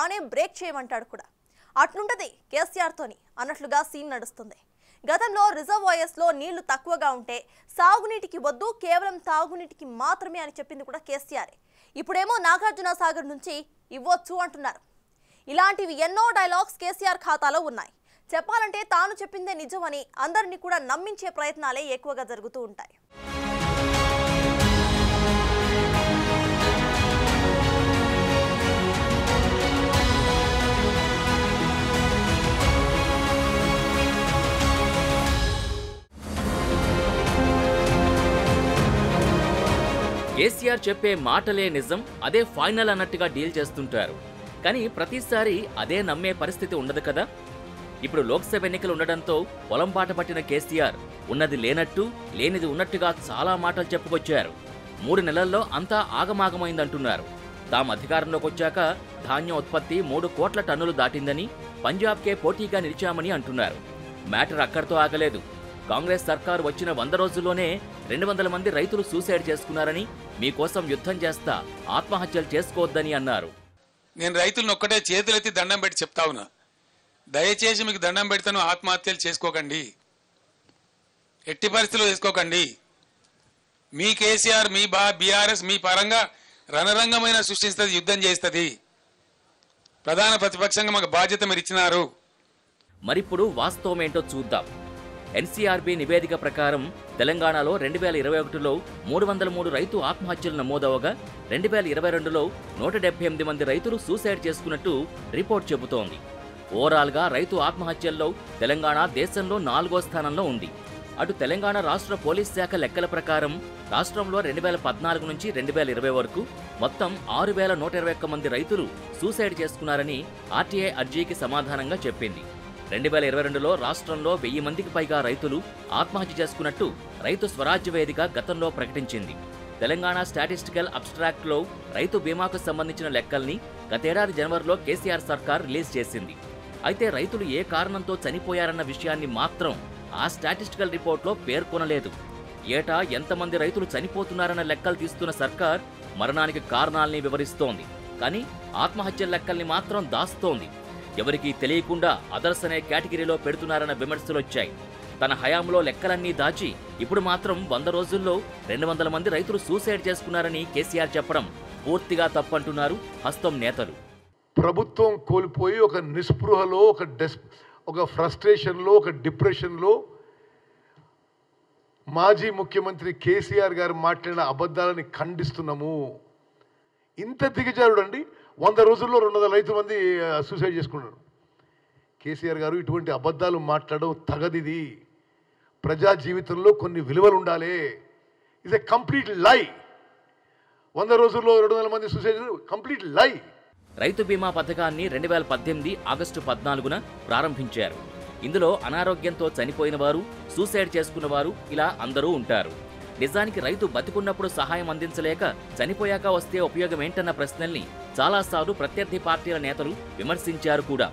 తానే బ్రేక్ చేయమంటాడు కూడా. అట్లుంటది కేసీఆర్తోని అన్నట్లుగా సీన్ నడుస్తుంది. గతంలో రిజర్వాయర్స్లో నీళ్లు తక్కువగా ఉంటే సాగునీటికి వద్దు, కేవలం తాగునీటికి మాత్రమే అని చెప్పింది కూడా కేసీఆర్. ఇప్పుడేమో నాగార్జున సాగర్ నుంచి ఇవ్వచ్చు అంటున్నారు. ఇలాంటివి ఎన్నో డైలాగ్స్ కేసీఆర్ ఖాతాలో ఉన్నాయి. చెప్పాలంటే తాను చెప్పిందే నిజమని అందరినీ కూడా నమ్మించే ప్రయత్నాలే ఎక్కువగా జరుగుతూ ఉంటాయి. కేసీఆర్ చెప్పే మాటలే నిజం, అదే ఫైనల్ అన్నట్టుగా డీల్ చేస్తుంటారు. కానీ ప్రతిసారి అదే నమ్మే పరిస్థితి ఉండదు కదా. ఇప్పుడు లోక్సభ ఎన్నికలు ఉండడంతో పొలం బాట పట్టిన కేసీఆర్ ఉన్నది లేనట్టు, లేనిది ఉన్నట్టుగా చాలా మాటలు చెప్పుకొచ్చారు. 3 నెలల్లో అంతా ఆగమాగమైందంటున్నారు. తాము అధికారంలోకి వచ్చాక ధాన్యం ఉత్పత్తి 3 కోట్ల టన్నులు దాటిందని, పంజాబ్కే పోటీగా నిలిచామని అంటున్నారు. మ్యాటర్ అక్కడితో ఆగలేదు. కాంగ్రెస్ సర్కారు వచ్చిన 100 రోజుల్లోనే 200 మంది రైతులు సూసైడ్ చేసుకున్నారని, మీకోసం యుద్ధం చేస్తా, ఆత్మహత్యలు చేసుకోవద్దని అన్నారు. నేను రైతులను ఒక్కటే చేతులెత్తి దండం పెట్టి చెప్తా ఉన్నా, దయచేసి మీకు దండం పెడతాను, ఆత్మహత్యలు చేసుకోకండి, ఎట్టి పరిస్థితుల్లో చేసుకోకండి. మీ కేసీఆర్, మీ బీఆర్ఎస్ మీ పరంగా రణరంగమైన సృష్టిస్తుంది, యుద్ధం చేస్తుంది. ప్రధాన ప్రతిపక్షంగా మాకు బాధ్యత మీరు ఇచ్చినారు. మరిప్పుడు వాస్తవమేంటో చూద్దాం. ఎన్సీఆర్బీ నివేదిక ప్రకారం తెలంగాణలో 2021లో 303 రైతు ఆత్మహత్యలు నమోదవగా 2022లో 178 మంది రైతులు సూసైడ్ చేసుకున్నట్టు రిపోర్ట్ చెబుతోంది. ఓవరాల్గా రైతు ఆత్మహత్యల్లో తెలంగాణ దేశంలో 4వ స్థానంలో ఉంది. అటు తెలంగాణ రాష్ట్ర పోలీస్ శాఖ లెక్కల ప్రకారం రాష్ట్రంలో 2014 నుంచి 2020 వరకు మొత్తం 6121 మంది రైతులు సూసైడ్ చేసుకున్నారని ఆర్టీఐ అర్జీకి సమాధానంగా చెప్పింది. 2022లో రాష్ట్రంలో 1000 మందికి పైగా రైతులు ఆత్మహత్య చేసుకున్నట్టు రైతు స్వరాజ్య వేదిక గతంలో ప్రకటించింది. తెలంగాణ స్టాటిస్టికల్ అబ్స్ట్రాక్ట్లో రైతు బీమాకు సంబంధించిన లెక్కల్ని గతేడాది జనవరిలో కేసీఆర్ సర్కార్ రిలీజ్ చేసింది. అయితే రైతులు ఏ కారణంతో చనిపోయారన్న విషయాన్ని మాత్రం ఆ స్టాటిస్టికల్ రిపోర్ట్లో పేర్కొనలేదు. ఏటా ఎంతమంది రైతులు చనిపోతున్నారన్న లెక్కలు తీస్తున్న సర్కార్ మరణానికి కారణాల్ని వివరిస్తోంది. కానీ ఆత్మహత్యల లెక్కల్ని మాత్రం దాస్తోంది. ఎవరికీ తెలియకుండా అదర్స్ అనే కేటగిరీలో పెడుతున్నారన్న విమర్శలొచ్చాయి. తన హయాంలో లెక్కలన్నీ దాచి ఇప్పుడు మాత్రం 100 రోజుల్లో 200 మంది రైతులు సూసైడ్ చేసుకున్నారని కేసీఆర్ చెప్పడం పూర్తిగా తప్పంటున్నారు హస్తం నేతలు. ప్రభుత్వం కోల్పోయి ఒక నిస్పృహలో, ఒక ఫ్రస్ట్రేషన్లో, ఒక డిప్రెషన్లో మాజీ ముఖ్యమంత్రి కేసీఆర్ గారు మాట్లాడిన అబద్ధాలని ఖండిస్తున్నాము. ఇంత దిగజారుడండి. 100 రోజుల్లో 200 మంది సూసైడ్ చేసుకున్నారు. కేసీఆర్ గారు ఇటువంటి అబద్ధాలు మాట్లాడడం తగదిది. ప్రజా జీవితంలో కొన్ని విలువలు ఉండాలి. ఇట్స్ ఎ కంప్లీట్ లై. 100 రోజుల్లో 200 మంది సూసైడ్, కంప్లీట్ లై. రైతు బీమా పథకాన్ని 2018 ఆగస్టు 14న ప్రారంభించారు. ఇందులో అనారోగ్యంతో చనిపోయిన వారు, సూసైడ్ చేసుకున్న వారు ఇలా అందరూ ఉంటారు. నిజానికి రైతు బతికున్నప్పుడు సహాయం అందించలేక చనిపోయాక వస్తే ఉపయోగమేంటన్న ప్రశ్నల్ని చాలాసార్లు ప్రత్యర్థి పార్టీల నేతలు విమర్శించారు కూడా.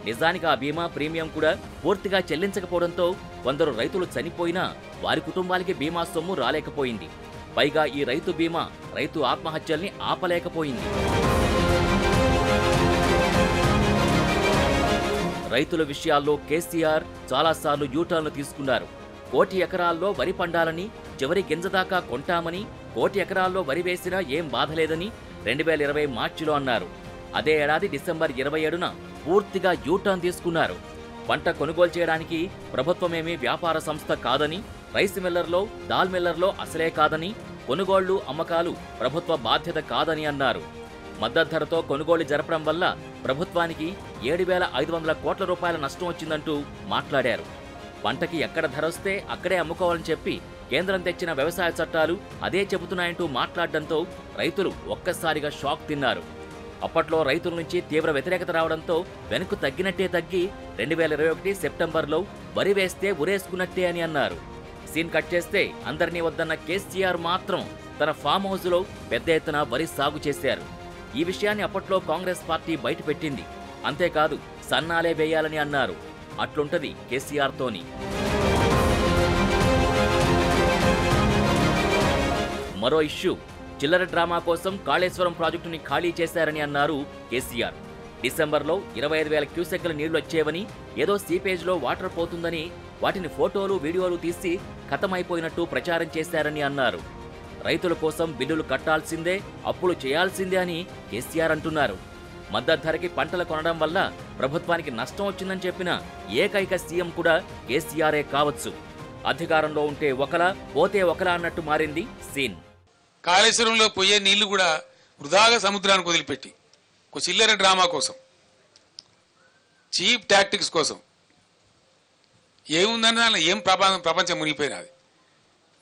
నిజానికి ఆ బీమా ప్రీమియం కూడా పూర్తిగా చెల్లించకపోవడంతో కొందరు రైతులు చనిపోయినా వారి కుటుంబాలకి బీమా సొమ్ము రాలేకపోయింది. పైగా ఈ రైతు బీమా రైతు ఆత్మహత్యల్ని ఆపలేకపోయింది. రైతుల విషయాల్లో కేసీఆర్ చాలాసార్లు యూటర్న్లు తీసుకున్నారు. 1 కోటి ఎకరాల్లో వరి పండాలని, చివరి గింజ దాకా కొంటామని, 1 కోటి ఎకరాల్లో వరి వేసినా ఏం బాధలేదని 2020 మార్చిలో అన్నారు. అదే ఏడాది డిసెంబర్ 27న పూర్తిగా యూటర్న్ తీసుకున్నారు. పంట కొనుగోలు చేయడానికి ప్రభుత్వమేమీ వ్యాపార సంస్థ కాదని, రైస్ మిల్లర్లో, దాల్ మిల్లర్లో అసలే కాదని, కొనుగోళ్లు అమ్మకాలు ప్రభుత్వ బాధ్యత కాదని అన్నారు. మద్దతు ధరతో కొనుగోలు జరపడం వల్ల ప్రభుత్వానికి 7,500 కోట్ల రూపాయల నష్టం వచ్చిందంటూ మాట్లాడారు. పంటకి ఎక్కడ ధర వస్తే అక్కడే అమ్ముకోవాలని చెప్పి కేంద్రం తెచ్చిన వ్యవసాయ చట్టాలు అదే చెబుతున్నాయంటూ మాట్లాడడంతో రైతులు ఒక్కసారిగా షాక్ తిన్నారు. అప్పట్లో రైతుల నుంచి తీవ్ర వ్యతిరేకత రావడంతో వెనక్కు తగ్గినట్టే తగ్గి 2021 సెప్టెంబర్లో వరి వేస్తే ఉరేసుకున్నట్టే అని అన్నారు. సీన్ కట్ చేస్తే అందరినీ వద్దన్న కేసీఆర్ మాత్రం తన ఫామ్ హౌస్లో పెద్ద ఎత్తున వరి సాగు చేశారు. ఈ విషయాన్ని అప్పట్లో కాంగ్రెస్ పార్టీ బయటపెట్టింది. అంతేకాదు సన్నాలే వేయాలని అన్నారు. అట్లుంటది కేసీఆర్తోని. మరో ఇష్యూ, చిల్లర డ్రామా కోసం కాళేశ్వరం ప్రాజెక్టుని ఖాళీ చేశారని అన్నారు కేసీఆర్. డిసెంబర్లో 25,000 క్యూసెక్కుల నీళ్లు వచ్చేవని, ఏదో సీపేజ్లో వాటర్ పోతుందని వాటిని ఫోటోలు వీడియోలు తీసి ఖతమైపోయినట్టు ప్రచారం చేశారని అన్నారు. రైతుల కోసం బిల్లులు కట్టాల్సిందే, అప్పులు చేయాల్సిందే అని కేసీఆర్ అంటున్నారు. మద్దతు ధరకి పంటలు కొనడం వల్ల ప్రభుత్వానికి నష్టం వచ్చిందని చెప్పిన ఏకైక సీఎం కూడా కేసీఆరే కావచ్చు. అధికారంలో ఉంటే ఒకలా, పోతే ఒకలా అన్నట్టు మారింది సీన్. కాళేశ్వరంలో పోయే నీళ్లు కూడా వృధాగా సముద్రానికి వదిలిపెట్టి ఒక చిల్లర డ్రామా కోసం, చీప్ టాక్టిక్స్ కోసం ఏముందని దానిలో ఏం ప్రపంచం మునిగిపోయినది.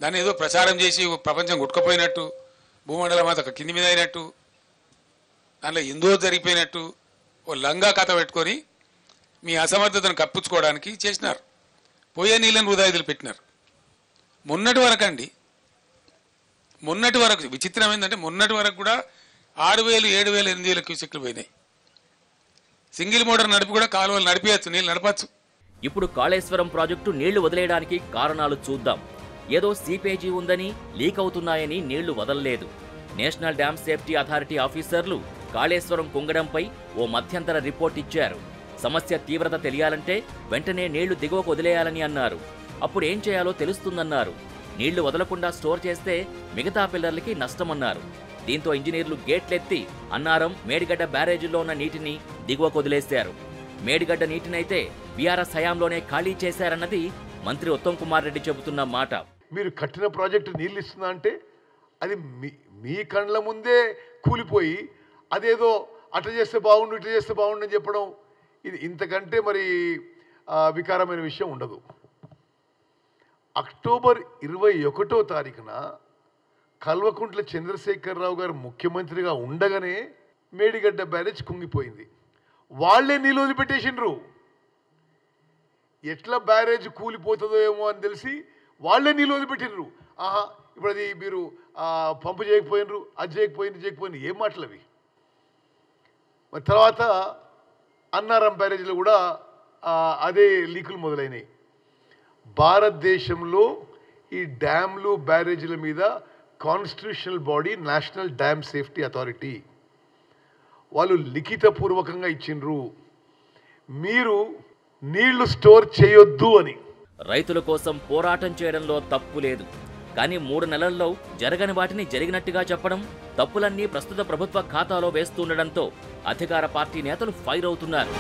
దాన్ని ఏదో ప్రచారం చేసి ప్రపంచం కొట్టుకుపోయినట్టు, భూమండలం అంతా కింది మీద అయినట్టు, దానిలో ఎందో జరిగిపోయినట్టు ఓ లంగా కథ పెట్టుకొని మీ అసమర్థతను కప్పించుకోవడానికి చేసినారు. పోయే నీళ్ళని వృధా వదిలిపెట్టినారు. మొన్నటి వరకు విచిత్రం ఏంటంటే మొన్నటి వరకు కూడా 6,000, 7,000, 8,000 క్యూసెక్లు పోయినాయి. సింగిల్ మోటార్ నడిపి కూడా కాలువలు నడిపేయచ్చు, నీళ్ళు నడపచ్చు. ఇప్పుడు కాళేశ్వరం ప్రాజెక్టు నీళ్లు వదిలేయడానికి కారణాలు చూద్దాం. ఏదో సీపేజీ ఉందని, లీక్ అవుతున్నాయని నీళ్లు వదలలేదు. నేషనల్ డ్యామ్ సేఫ్టీ అథారిటీ ఆఫీసర్లు కాళేశ్వరం కుంగడంపై ఓ మధ్యంతర రిపోర్ట్ ఇచ్చారు. సమస్య తీవ్రత తెలియాలంటే వెంటనే నీళ్లు దిగువకు వదిలేయాలని అన్నారు. అప్పుడు ఏం చేయాలో తెలుస్తుందన్నారు. నీళ్లు వదలకుండా స్టోర్ చేస్తే మిగతా పిల్లర్లకి నష్టమన్నారు. దీంతో ఇంజనీర్లు గేట్లెత్తి అన్నారం, మేడిగడ్డ బ్యారేజీల్లో ఉన్న నీటిని దిగువకు వదిలేశారు. మేడిగడ్డ నీటినైతే బీఆర్ఎస్ హయాంలోనే ఖాళీ చేశారన్నది మంత్రి ఉత్తమ్ కుమార్ రెడ్డి చెబుతున్న మాట. మీరు కట్టిన ప్రాజెక్టు నీళ్ళు ఇస్తుందా అంటే అది మీ కండ్ల ముందే కూలిపోయి అదేదో అట్లా చేస్తే బాగుండు, ఇట్లా చేస్తే బాగుండు అని చెప్పడం, ఇది ఇంతకంటే మరి వికారమైన విషయం ఉండదు. అక్టోబర్ 21వ తారీఖున కల్వకుంట్ల చంద్రశేఖరరావు గారు ముఖ్యమంత్రిగా ఉండగానే మేడిగడ్డ బ్యారేజ్ కుంగిపోయింది. వాళ్లే నీళ్ళు వదిలిపెట్టేసిండ్రు. ఎట్లా బ్యారేజ్ కూలిపోతుందో ఏమో అని తెలిసి వాళ్లే నీళ్ళు వదిలిపెట్టిండ్రు. ఆహా, ఇప్పుడు అది మీరు పంపు చేయకపోయినరు, అది చేయకపోయిన ఏం మాటలు అవి. మరి తర్వాత అన్నారం బ్యారేజ్లో కూడా అదే లీకులు మొదలైనవి. భారతదేశంలో ఈ డ్యామ్లు బ్యారేజీల మీద constitutional body national dam safety authority వాళ్ళు లిఖితపూర్వకంగా ఇచ్చిండ్రు, మీరు నీళ్లు స్టోర్ చేయొద్దు అని. రైతుల కోసం పోరాటం చేయడంలో తప్పు లేదు. కానీ 3 నెలల్లో జరగని వాటిని జరిగినట్టుగా చెప్పడం, తప్పులన్నీ ప్రస్తుత ప్రభుత్వ ఖాతాలో వేస్తుండడంతో అధికార పార్టీ నేతలు ఫైర్ అవుతున్నారు.